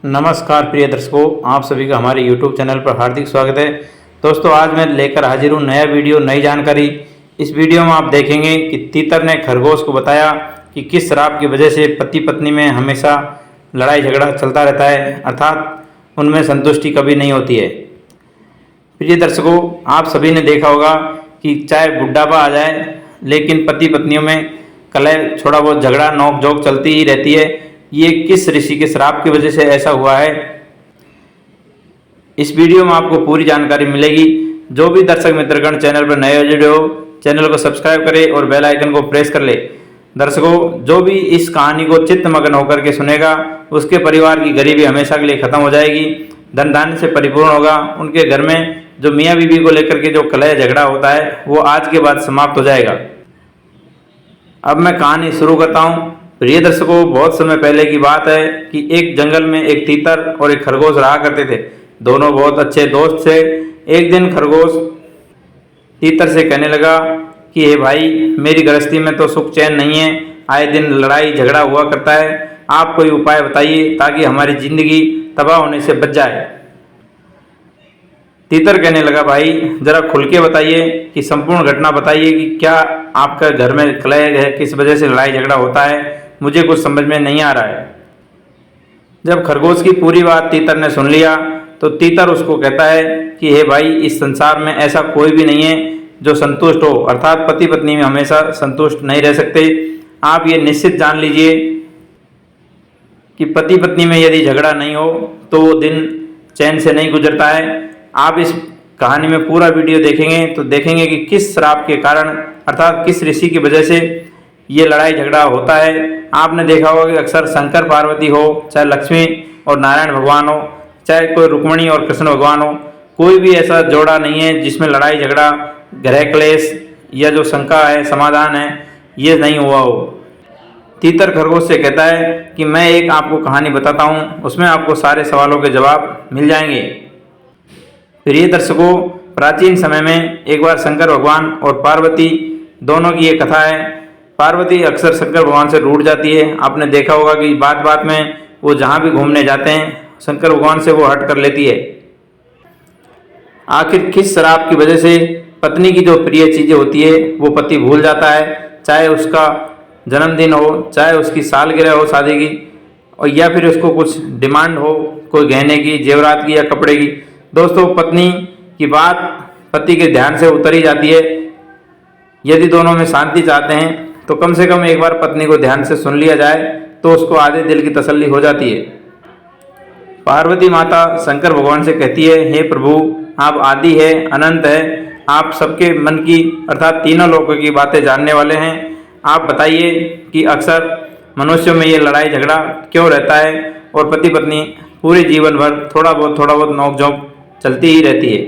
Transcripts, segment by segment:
नमस्कार प्रिय दर्शकों, आप सभी का हमारे YouTube चैनल पर हार्दिक स्वागत है। दोस्तों, आज मैं लेकर हाजिर हूँ नया वीडियो, नई जानकारी। इस वीडियो में आप देखेंगे कि तीतर ने खरगोश को बताया कि किस श्राप की वजह से पति पत्नी में हमेशा लड़ाई झगड़ा चलता रहता है, अर्थात उनमें संतुष्टि कभी नहीं होती है। प्रिय दर्शकों, आप सभी ने देखा होगा कि चाहे बुढ़ापा आ जाए लेकिन पति पत्नियों में कलह, थोड़ा बहुत झगड़ा, नोक झोंक चलती ही रहती है। ये किस ऋषि के श्राप की वजह से ऐसा हुआ है, इस वीडियो में आपको पूरी जानकारी मिलेगी। जो भी दर्शक मित्रगण चैनल पर नए जुड़े हो, चैनल को सब्सक्राइब करें और बेल आइकन को प्रेस कर ले। दर्शकों, जो भी इस कहानी को चित्तमग्न होकर के सुनेगा उसके परिवार की गरीबी हमेशा के लिए खत्म हो जाएगी, धन धान्य से परिपूर्ण होगा। उनके घर में जो मियाँ बीवी को लेकर के जो कलह झगड़ा होता है वो आज के बाद समाप्त हो जाएगा। अब मैं कहानी शुरू करता हूँ। प्रिय दर्शकों, बहुत समय पहले की बात है कि एक जंगल में एक तीतर और एक खरगोश रहा करते थे। दोनों बहुत अच्छे दोस्त थे। एक दिन खरगोश तीतर से कहने लगा कि हे भाई, मेरी गृहस्थी में तो सुख चैन नहीं है, आए दिन लड़ाई झगड़ा हुआ करता है। आप कोई उपाय बताइए ताकि हमारी जिंदगी तबाह होने से बच जाए। तीतर कहने लगा, भाई जरा खुल के बताइए कि संपूर्ण घटना बताइए कि क्या आपका घर में कलह है, किस वजह से लड़ाई झगड़ा होता है, मुझे कुछ समझ में नहीं आ रहा है। जब खरगोश की पूरी बात तीतर ने सुन लिया तो तीतर उसको कहता है कि हे भाई, इस संसार में ऐसा कोई भी नहीं है जो संतुष्ट हो, अर्थात पति पत्नी में हमेशा संतुष्ट नहीं रह सकते। आप ये निश्चित जान लीजिए कि पति पत्नी में यदि झगड़ा नहीं हो तो वो दिन चैन से नहीं गुजरता है। आप इस कहानी में पूरा वीडियो देखेंगे तो देखेंगे कि किस श्राप के कारण, अर्थात किस ऋषि की वजह से ये लड़ाई झगड़ा होता है। आपने देखा होगा कि अक्सर शंकर पार्वती हो, चाहे लक्ष्मी और नारायण भगवान हो, चाहे कोई रुक्मिणी और कृष्ण भगवान हो, कोई भी ऐसा जोड़ा नहीं है जिसमें लड़ाई झगड़ा, ग्रह क्लेश या जो शंका है, समाधान है, ये नहीं हुआ हो। तीतर खरगोश से कहता है कि मैं एक आपको कहानी बताता हूँ, उसमें आपको सारे सवालों के जवाब मिल जाएंगे। प्रिय दर्शकों, प्राचीन समय में एक बार शंकर भगवान और पार्वती दोनों की ये कथा है। पार्वती अक्सर शंकर भगवान से रूठ जाती है। आपने देखा होगा कि बात बात में वो जहाँ भी घूमने जाते हैं शंकर भगवान से वो हट कर लेती है। आखिर किस श्राप की वजह से पत्नी की जो प्रिय चीज़ें होती है वो पति भूल जाता है, चाहे उसका जन्मदिन हो, चाहे उसकी सालगिरह हो शादी की, और या फिर उसको कुछ डिमांड हो, कोई गहने की, जेवरात की या कपड़े की। दोस्तों, पत्नी की बात पति के ध्यान से उतर ही जाती है। यदि दोनों में शांति चाहते हैं तो कम से कम एक बार पत्नी को ध्यान से सुन लिया जाए तो उसको आधे दिल की तसल्ली हो जाती है। पार्वती माता शंकर भगवान से कहती है, हे प्रभु, आप आदि है, अनंत है, आप सबके मन की अर्थात तीनों लोगों की बातें जानने वाले हैं। आप बताइए कि अक्सर मनुष्यों में ये लड़ाई झगड़ा क्यों रहता है और पति पत्नी पूरे जीवन भर थोड़ा बहुत नोक झोंक चलती ही रहती है।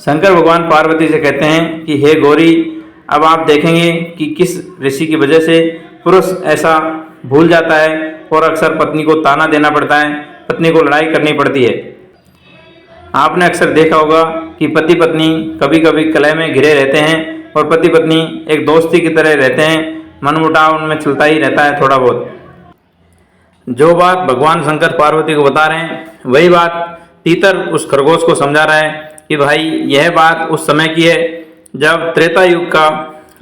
शंकर भगवान पार्वती से कहते हैं कि हे गौरी, अब आप देखेंगे कि किस ऋषि की वजह से पुरुष ऐसा भूल जाता है और अक्सर पत्नी को ताना देना पड़ता है, पत्नी को लड़ाई करनी पड़ती है। आपने अक्सर देखा होगा कि पति पत्नी कभी कभी कलह में घिरे रहते हैं और पति पत्नी एक दोस्ती की तरह रहते हैं, मनमुटाव उनमें चलता ही रहता है थोड़ा बहुत। जो बात भगवान शंकर पार्वती को बता रहे हैं वही बात तीतर उस खरगोश को समझा रहा है कि भाई, यह बात उस समय की है जब त्रेता युग का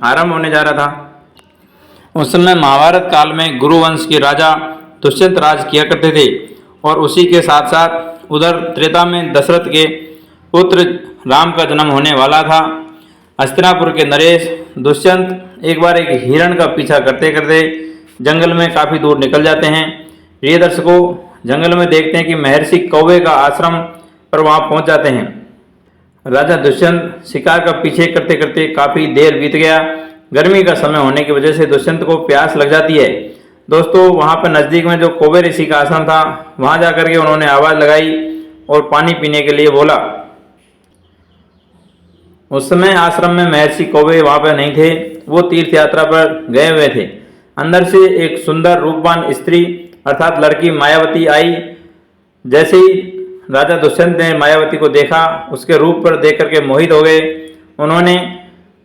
आरंभ होने जा रहा था। उस समय महाभारत काल में गुरुवंश के राजा दुष्यंत राज किया करते थे और उसी के साथ साथ उधर त्रेता में दशरथ के पुत्र राम का जन्म होने वाला था। हस्तिनापुर के नरेश दुष्यंत एक बार एक हिरण का पीछा करते करते जंगल में काफ़ी दूर निकल जाते हैं। प्रिय दर्शकों, जंगल में देखते हैं कि महर्षि कौवे का आश्रम पर वहाँ पहुँच जाते हैं। राजा दुष्यंत शिकार का पीछे करते करते काफ़ी देर बीत गया। गर्मी का समय होने की वजह से दुष्यंत को प्यास लग जाती है। दोस्तों, वहाँ पर नज़दीक में जो कौवे ऋषि का आश्रम था वहाँ जा कर के उन्होंने आवाज़ लगाई और पानी पीने के लिए बोला। उस समय आश्रम में महर्षि कौवे वहाँ पर नहीं थे, वो तीर्थ यात्रा पर गए हुए थे। अंदर से एक सुंदर रूपवान स्त्री अर्थात लड़की मायावती आई। जैसे ही राजा दुष्यंत ने मायावती को देखा, उसके रूप पर देख करके मोहित हो गए। उन्होंने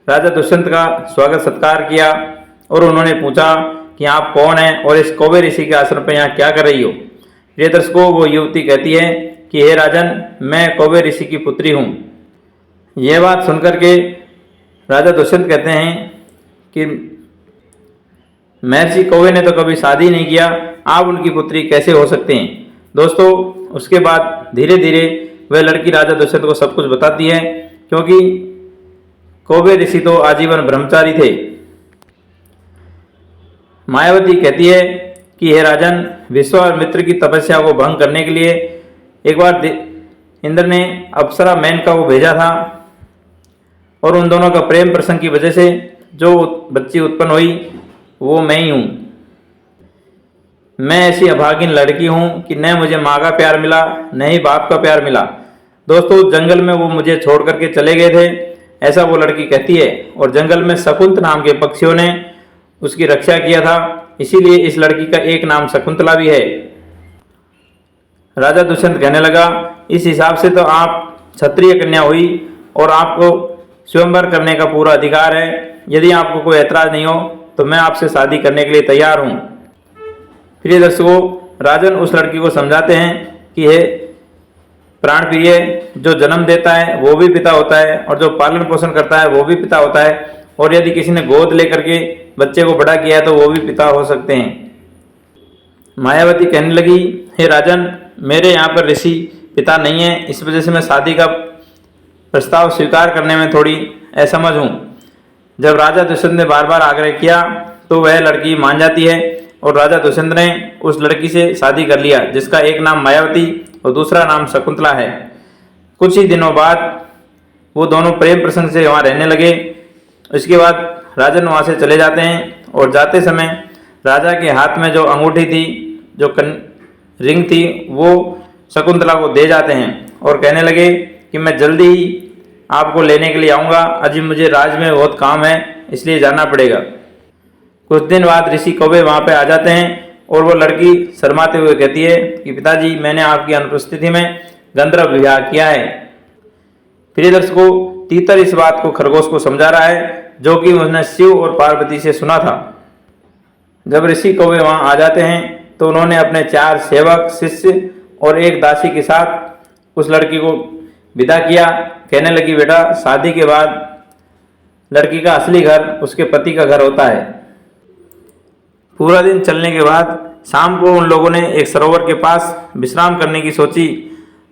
राजा दुष्यंत का स्वागत सत्कार किया और उन्होंने पूछा कि आप कौन हैं और इस कौवे ऋषि के आश्रम पर यहाँ क्या कर रही हो। प्रिय दर्शकों, वो युवती कहती है कि हे राजन, मैं कौवे ऋषि की पुत्री हूँ। यह बात सुनकर के राजा दुष्यंत कहते हैं कि महर्षि कौवे ने तो कभी शादी नहीं किया, आप उनकी पुत्री कैसे हो सकते हैं। दोस्तों, उसके बाद धीरे धीरे वह लड़की राजा दुष्यंत को सब कुछ बताती है, क्योंकि कौवे ऋषि तो आजीवन ब्रह्मचारी थे। मायावती कहती है कि हे राजन, विश्वामित्र की तपस्या को भंग करने के लिए एक बार इंद्र ने अप्सरा मेनका को भेजा था, और उन दोनों का प्रेम प्रसंग की वजह से जो बच्ची उत्पन्न हुई वो मैं ही हूँ। मैं ऐसी अभागिन लड़की हूँ कि न मुझे माँ का प्यार मिला न ही बाप का प्यार मिला। दोस्तों, जंगल में वो मुझे छोड़ करके चले गए थे, ऐसा वो लड़की कहती है। और जंगल में शकुंत नाम के पक्षियों ने उसकी रक्षा किया था, इसीलिए इस लड़की का एक नाम शकुंतला भी है। राजा दुष्यंत कहने लगा, इस हिसाब से तो आप क्षत्रिय कन्या हुई और आपको स्वयंवर करने का पूरा अधिकार है। यदि आपको कोई ऐतराज नहीं हो तो मैं आपसे शादी करने के लिए तैयार हूँ। प्रिय दर्शकों, राजन उस लड़की को समझाते हैं कि हे प्राण प्रिय, जो जन्म देता है वो भी पिता होता है, और जो पालन पोषण करता है वो भी पिता होता है, और यदि किसी ने गोद लेकर के बच्चे को बड़ा किया है तो वो भी पिता हो सकते हैं। मायावती कहने लगी, हे राजन, मेरे यहाँ पर ऋषि पिता नहीं है, इस वजह से मैं शादी का प्रस्ताव स्वीकार करने में थोड़ी असमंज हूँ। जब राजा दुष्यंत ने बार बार आग्रह किया तो वह लड़की मान जाती है, और राजा दुष्यंत ने उस लड़की से शादी कर लिया, जिसका एक नाम मायावती और दूसरा नाम शकुंतला है। कुछ ही दिनों बाद वो दोनों प्रेम प्रसंग से वहाँ रहने लगे। इसके बाद राजन वहाँ से चले जाते हैं, और जाते समय राजा के हाथ में जो अंगूठी थी, जो रिंग थी, वो शकुंतला को दे जाते हैं और कहने लगे कि मैं जल्दी ही आपको लेने के लिए आऊँगा, अजी मुझे राज में बहुत काम है, इसलिए जाना पड़ेगा। कुछ दिन बाद ऋषि कौवे वहाँ पे आ जाते हैं, और वो लड़की शर्माते हुए कहती है कि पिताजी, मैंने आपकी अनुपस्थिति में गंधर्व विवाह किया है। प्रिय दर्शकों, तीतर इस बात को खरगोश को समझा रहा है, जो कि उसने शिव और पार्वती से सुना था। जब ऋषि कौवे वहाँ आ जाते हैं तो उन्होंने अपने 4 सेवक, शिष्य और एक दासी के साथ उस लड़की को विदा किया। कहने लगी, बेटा, शादी के बाद लड़की का असली घर उसके पति का घर होता है। पूरा दिन चलने के बाद शाम को उन लोगों ने एक सरोवर के पास विश्राम करने की सोची,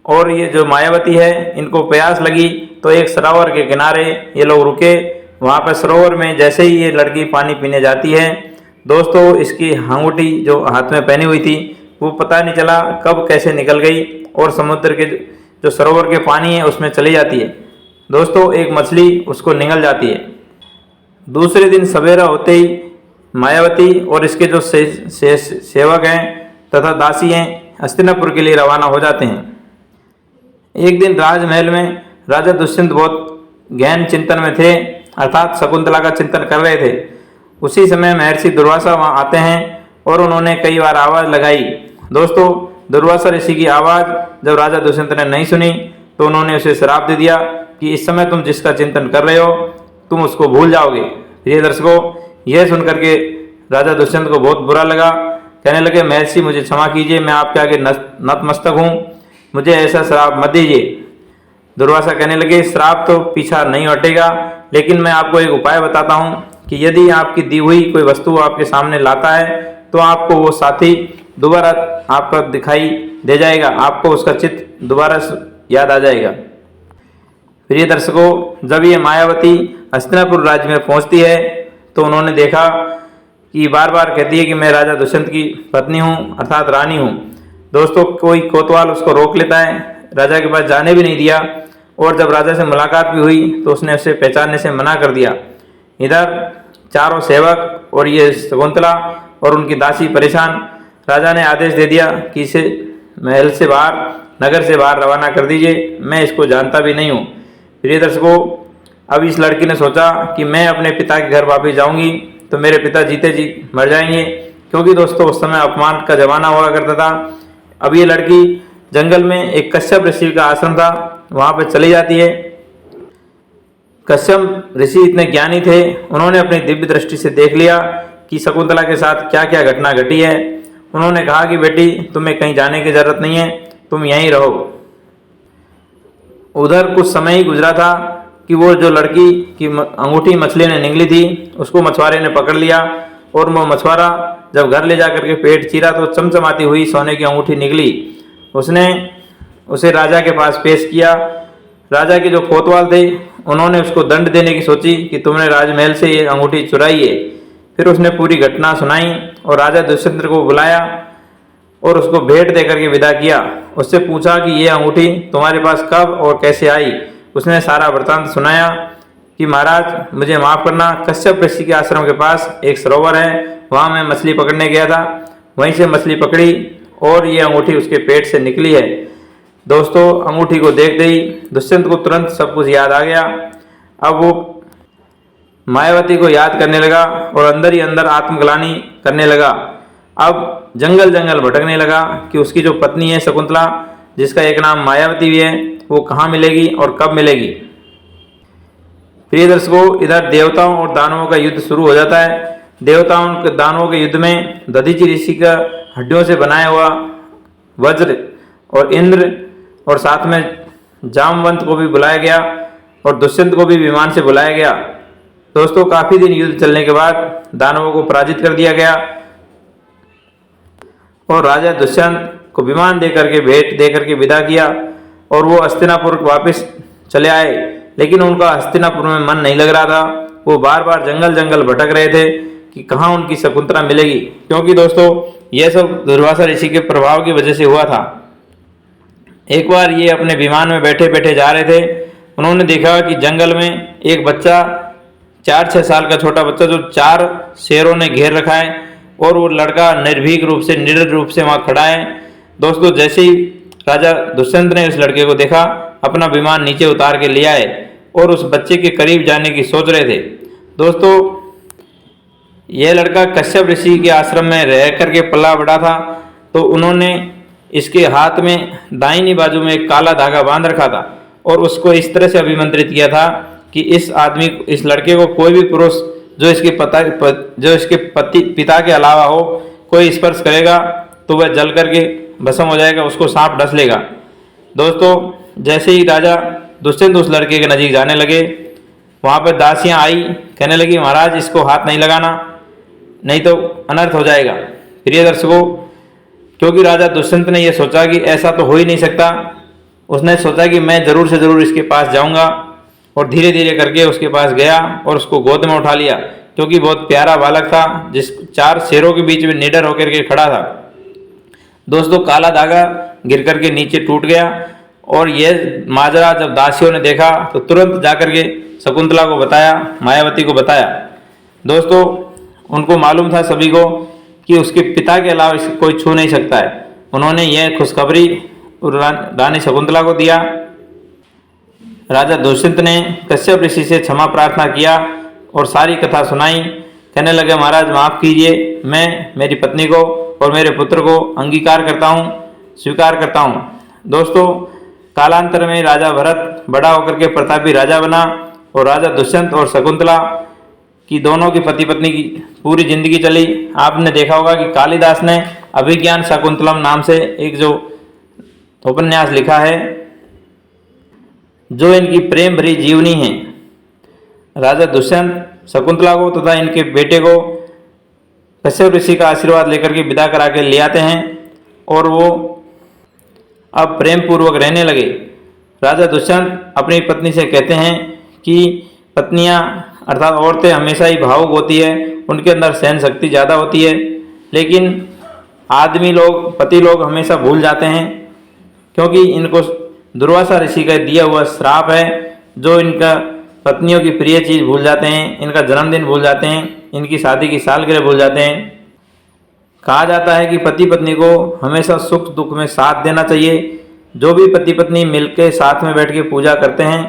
और ये जो मायावती है, इनको प्यास लगी तो एक सरोवर के किनारे ये लोग रुके। वहाँ पर सरोवर में जैसे ही ये लड़की पानी पीने जाती है, दोस्तों, इसकी अंगूठी जो हाथ में पहनी हुई थी वो पता नहीं चला कब कैसे निकल गई, और समुद्र के जो सरोवर के पानी है उसमें चली जाती है। दोस्तों, एक मछली उसको निगल जाती है। दूसरे दिन सवेरा होते ही मायावती और इसके जो सेवक हैं तथा दासी हैं हस्तिनापुर के लिए रवाना हो जाते हैं। एक दिन राजमहल में राजा दुष्यंत बहुत गहन चिंतन में थे, अर्थात शकुंतला का चिंतन कर रहे थे। उसी समय महर्षि दुर्वासा वहाँ आते हैं, और उन्होंने कई बार आवाज़ लगाई। दोस्तों, दुर्वासा ऋषि की आवाज़ जब राजा दुष्यंत ने नहीं सुनी तो उन्होंने उसे श्राप दे दिया कि इस समय तुम जिसका चिंतन कर रहे हो तुम उसको भूल जाओगे। प्रिय दर्शकों, यह सुनकर के राजा दुष्यंत को बहुत बुरा लगा। कहने लगे, महर्षि, मुझे क्षमा कीजिए, मैं आपके आगे नतमस्तक हूँ, मुझे ऐसा श्राप मत दीजिए। दुर्वासा कहने लगे, श्राप तो पीछा नहीं हटेगा, लेकिन मैं आपको एक उपाय बताता हूँ कि यदि आपकी दी हुई कोई वस्तु आपके सामने लाता है तो आपको वो साथी दोबारा आपका दिखाई दे जाएगा, आपको उसका चित्र दोबारा याद आ जाएगा। प्रिय दर्शकों, जब ये मायावती हस्तिनापुर राज्य में पहुंचती है तो उन्होंने देखा कि बार बार कहती है कि मैं राजा दुष्यंत की पत्नी हूँ, अर्थात रानी हूँ। दोस्तों, कोई कोतवाल उसको रोक लेता है, राजा के पास जाने भी नहीं दिया, और जब राजा से मुलाकात भी हुई तो उसने उसे पहचानने से मना कर दिया। इधर चारों सेवक और ये शकुंतला और उनकी दासी परेशान। राजा ने आदेश दे दिया कि इसे महल से बाहर, नगर से बाहर रवाना कर दीजिए, मैं इसको जानता भी नहीं हूँ। प्रिय दर्शकों, अब इस लड़की ने सोचा कि मैं अपने पिता के घर वापस जाऊंगी तो मेरे पिता जीते जी मर जाएंगे, क्योंकि दोस्तों उस समय अपमान का जमाना हुआ करता था। अब ये लड़की जंगल में एक कश्यप ऋषि का आश्रम था, वहाँ पर चली जाती है। कश्यप ऋषि इतने ज्ञानी थे, उन्होंने अपनी दिव्य दृष्टि से देख लिया कि शकुंतला के साथ क्या क्या घटना घटी है, उन्होंने कहा कि बेटी तुम्हें कहीं जाने की ज़रूरत नहीं है, तुम यहीं रहो। उधर कुछ समय ही गुजरा था कि वो जो लड़की की अंगूठी मछली ने निगली थी उसको मछुआरे ने पकड़ लिया, और वो मछुआरा जब घर ले जा करके पेट चीरा तो चमचमाती हुई सोने की अंगूठी निकली। उसने उसे राजा के पास पेश किया। राजा के जो कोतवाल थे उन्होंने उसको दंड देने की सोची कि तुमने राजमहल से ये अंगूठी चुराई है। फिर उसने पूरी घटना सुनाई और राजा दुष्यंत को बुलाया और उसको भेंट देकर के विदा किया। उससे पूछा कि ये अंगूठी तुम्हारे पास कब और कैसे आई। उसने सारा वृत्तांत सुनाया कि महाराज मुझे माफ़ करना, कश्यप ऋषि के आश्रम के पास एक सरोवर है, वहाँ मैं मछली पकड़ने गया था, वहीं से मछली पकड़ी और ये अंगूठी उसके पेट से निकली है। दोस्तों, अंगूठी को देखते ही दुष्यंत को तुरंत सब कुछ याद आ गया। अब वो मायावती को याद करने लगा और अंदर ही अंदर आत्मग्लानि करने लगा। अब जंगल जंगल भटकने लगा कि उसकी जो पत्नी है शकुंतला, जिसका एक नाम मायावती भी है, वो कहाँ मिलेगी और कब मिलेगी। प्रिय दर्शकों, इधर देवताओं और दानवों का युद्ध शुरू हो जाता है। देवताओं के दानवों के युद्ध में दधीचि ऋषि का हड्डियों से बनाया हुआ वज्र और इंद्र और साथ में जामवंत को भी बुलाया गया और दुष्यंत को भी विमान से बुलाया गया। दोस्तों, काफी दिन युद्ध चलने के बाद दानवों को पराजित कर दिया गया और राजा दुष्यंत को विमान देकर के भेंट देकर के विदा किया और वो हस्तिनापुर वापस चले आए। लेकिन उनका हस्तिनापुर में मन नहीं लग रहा था। वो बार बार जंगल जंगल भटक रहे थे कि कहाँ उनकी शकुंतला मिलेगी, क्योंकि दोस्तों यह सब दुर्वासा ऋषि के प्रभाव की वजह से हुआ था। एक बार ये अपने विमान में बैठे बैठे जा रहे थे, उन्होंने देखा कि जंगल में एक बच्चा 4-6 साल का छोटा बच्चा जो 4 शेरों ने घेर रखा है और वो लड़का निर्भीक रूप से निडर रूप से वहाँ खड़ा है। दोस्तों, जैसे ही राजा दुष्यंत ने उस लड़के को देखा, अपना विमान नीचे उतार के ले आए और उस बच्चे के करीब जाने की सोच रहे थे। दोस्तों, यह लड़का कश्यप ऋषि के आश्रम में रह करके पला बड़ा था, तो उन्होंने इसके हाथ में दाहिनी बाजू में एक काला धागा बांध रखा था और उसको इस तरह से अभिमंत्रित किया था कि इस लड़के को कोई भी पुरुष जो इसके पिता के अलावा हो, कोई स्पर्श करेगा तो वह जल करके भस्म हो जाएगा, उसको सांप डस लेगा। दोस्तों, जैसे ही राजा दुष्यंत उस लड़के के नजीक जाने लगे, वहाँ पर दासियाँ आई, कहने लगी महाराज इसको हाथ नहीं लगाना, नहीं तो अनर्थ हो जाएगा। प्रिय दर्शकों, क्योंकि राजा दुष्यंत ने यह सोचा कि ऐसा तो हो ही नहीं सकता, उसने सोचा कि मैं ज़रूर से ज़रूर इसके पास जाऊंगा और धीरे धीरे करके उसके पास गया और उसको गोद में उठा लिया, क्योंकि बहुत प्यारा बालक था जिस 4 शेरों के बीच में निडर होकर के खड़ा था। दोस्तों, काला धागा गिर करके नीचे टूट गया और यह माजरा जब दासियों ने देखा तो तुरंत जाकर के शकुंतला को बताया, मायावती को बताया। दोस्तों, उनको मालूम था सभी को कि उसके पिता के अलावा इसे कोई छू नहीं सकता है। उन्होंने यह खुशखबरी रानी शकुंतला को दिया। राजा दुष्यंत ने कश्यप ऋषि से क्षमा प्रार्थना किया और सारी कथा सुनाई। कहने लगे महाराज माफ़ कीजिए, मैं मेरी पत्नी को और मेरे पुत्र को अंगीकार करता हूँ, स्वीकार करता हूँ। दोस्तों, कालांतर में राजा भरत बड़ा होकर के प्रतापी राजा बना और राजा दुष्यंत और शकुंतला की दोनों की पति पत्नी की पूरी जिंदगी चली। आपने देखा होगा कि कालिदास ने अभिज्ञान शाकुंतलम नाम से एक जो उपन्यास लिखा है, जो इनकी प्रेम भरी जीवनी है। राजा दुष्यंत शकुंतला को तथा इनके बेटे को कश्यप ऋषि का आशीर्वाद लेकर के विदा करा के ले आते हैं और वो अब प्रेम पूर्वक रहने लगे। राजा दुष्यंत अपनी पत्नी से कहते हैं कि पत्नियां अर्थात औरतें हमेशा ही भावुक होती है, उनके अंदर सहन शक्ति ज़्यादा होती है, लेकिन आदमी लोग, पति लोग हमेशा भूल जाते हैं, क्योंकि इनको दुर्वासा ऋषि का दिया हुआ श्राप है, जो इनका पत्नियों की प्रिय चीज़ भूल जाते हैं, इनका जन्मदिन भूल जाते हैं, इनकी शादी की सालगिरह भूल जाते हैं। कहा जाता है कि पति पत्नी को हमेशा सुख दुख में साथ देना चाहिए। जो भी पति पत्नी मिलकर साथ में बैठ के पूजा करते हैं,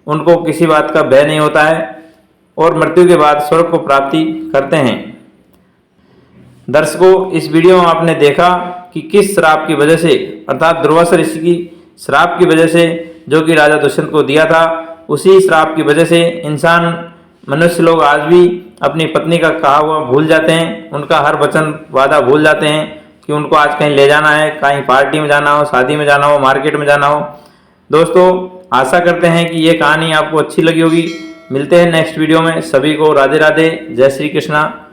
उनको किसी बात का भय नहीं होता है और मृत्यु के बाद स्वर्ग को प्राप्ति करते हैं। दर्शकों, इस वीडियो में आपने देखा कि किस श्राप की वजह से, अर्थात दुर्वासा ऋषि की श्राप की वजह से, जो कि राजा दुष्यंत को दिया था, उसी श्राप की वजह से मनुष्य लोग आज भी अपनी पत्नी का कहा हुआ भूल जाते हैं, उनका हर वचन वादा भूल जाते हैं, कि उनको आज कहीं ले जाना है, कहीं पार्टी में जाना हो, शादी में जाना हो, मार्केट में जाना हो। दोस्तों आशा करते हैं कि ये कहानी आपको अच्छी लगी होगी। मिलते हैं नेक्स्ट वीडियो में। सभी को राधे राधे, जय श्री कृष्णा।